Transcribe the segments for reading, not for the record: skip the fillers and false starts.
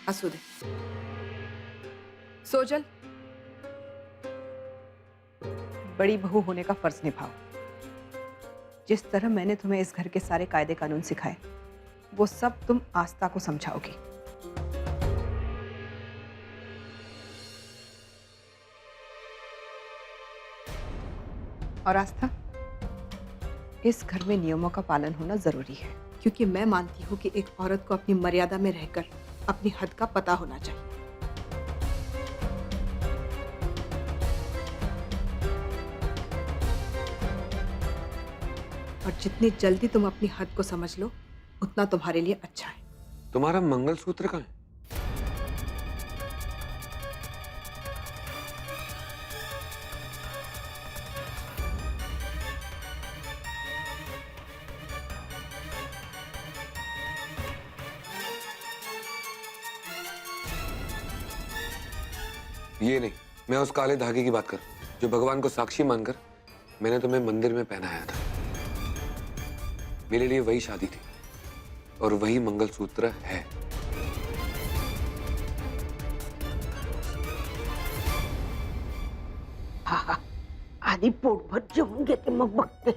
असू दे। सोजल, बड़ी बहू होने का फर्ज निभाओ। जिस तरह मैंने तुम्हें इस घर के सारे कायदे कानून सिखाए, वो सब तुम आस्था को समझाओगी। और आस्था, इस घर में नियमों का पालन होना जरूरी है, क्योंकि मैं मानती हूँ कि एक औरत को अपनी मर्यादा में रहकर अपनी हद का पता होना चाहिए। और जितनी जल्दी तुम अपनी हद को समझ लो, उतना तुम्हारे लिए अच्छा है। तुम्हारा मंगलसूत्र कहाँ है? ये नहीं, मैं उस काले धागे की बात कर, जो भगवान को साक्षी मानकर मैंने तुम्हें मंदिर में पहनाया था। मेरे लिए वही शादी थी और वही मंगलसूत्र है। हाँ, आधी पोट भर जेवून घेते मग बघते।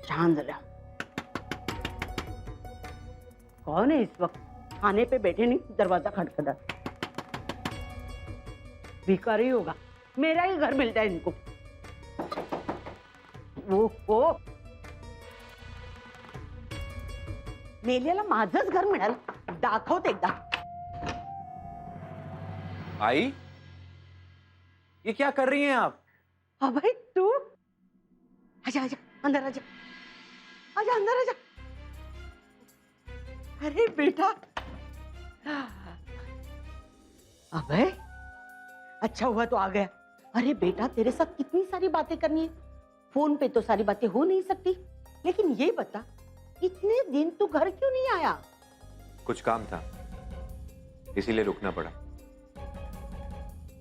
छान झालं। कौन है इस वक्त? खाने पे बैठे नहीं, दरवाजा खटखटा। भिखारी होगा, मेरा ही घर मिलता है इनको। वो मेलेला माझंच घर मिळालं। दाखवते एकदा। आई, ये क्या कर रही हैं आप? हाँ भाई, तू आजा आजा, अंदर आजा, आजा अंदर आजा। अरे बेटा, अबे अच्छा हुआ तो आ गया। अरे बेटा, तेरे साथ कितनी सारी बातें करनी है। फोन पे तो सारी बातें हो नहीं सकती, लेकिन ये बता, इतने दिन तू घर क्यों नहीं आया? कुछ काम था, इसीलिए रुकना पड़ा।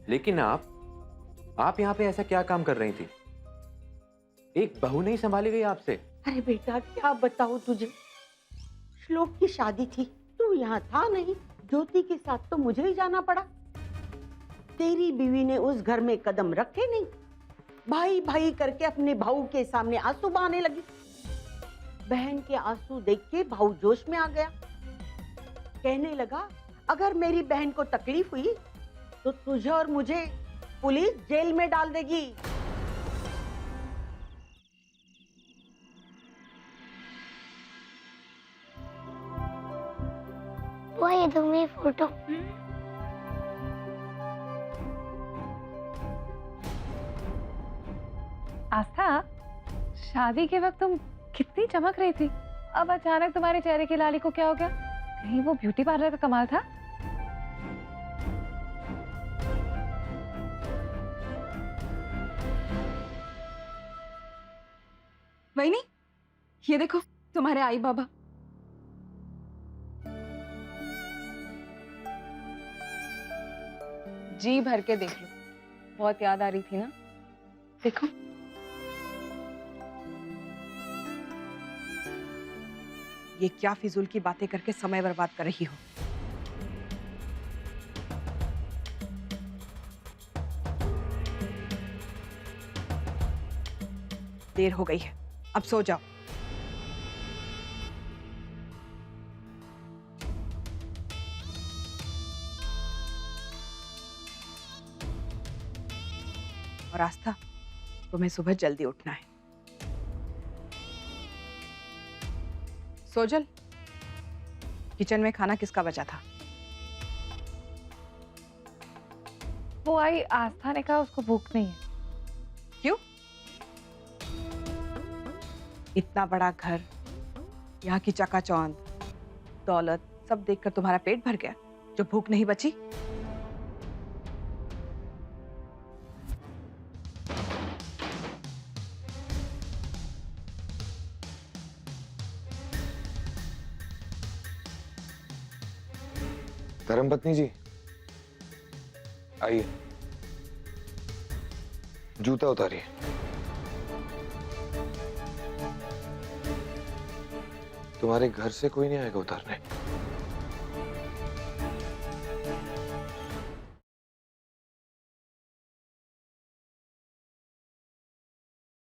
लेकिन आप यहाँ पे ऐसा क्या काम कर रही थी? एक बहू नहीं संभाली गई आपसे? अरे बेटा, क्या बताऊं तुझे। श्लोक की शादी थी, तू यहाँ था नहीं। ज्योति के साथ तो मुझे ही जाना पड़ा। तेरी बीवी ने उस घर में कदम रखे नहीं। भाई भाई करके अपने भाऊ के सामने आंसू बहाने लगी। बहन के आंसू देख के भाऊ जोश में आ गया। कहने लगा, अगर मेरी बहन को तकलीफ हुई तो तुझे और मुझे पुलिस जेल में डाल देगी। वो ये तुम्हें फोटो। आस्था, शादी के वक्त तुम कितनी चमक रही थी, अब अचानक तुम्हारे चेहरे की लाली को क्या हो गया? कहीं वो ब्यूटी पार्लर का कमाल था? वही, ये देखो तुम्हारे आई बाबा। जी भर के देख लो, बहुत याद आ रही थी ना। देखो, ये क्या फिजूल की बातें करके समय बर्बाद कर रही हो? देर हो गई है, अब सो जाओ। और आस्था, तुम्हें सुबह जल्दी उठना है। सोजल, किचन में खाना किसका बचा था? वो आई आस्था ने कहा उसको भूख नहीं है। क्यों? इतना बड़ा घर, यहाँ की चकाचौंध, दौलत सब देखकर तुम्हारा पेट भर गया, जो भूख नहीं बची? धर्मपत्नी जी, आइए, जूता उतारिए। तुम्हारे घर से कोई नहीं आएगा उतारने।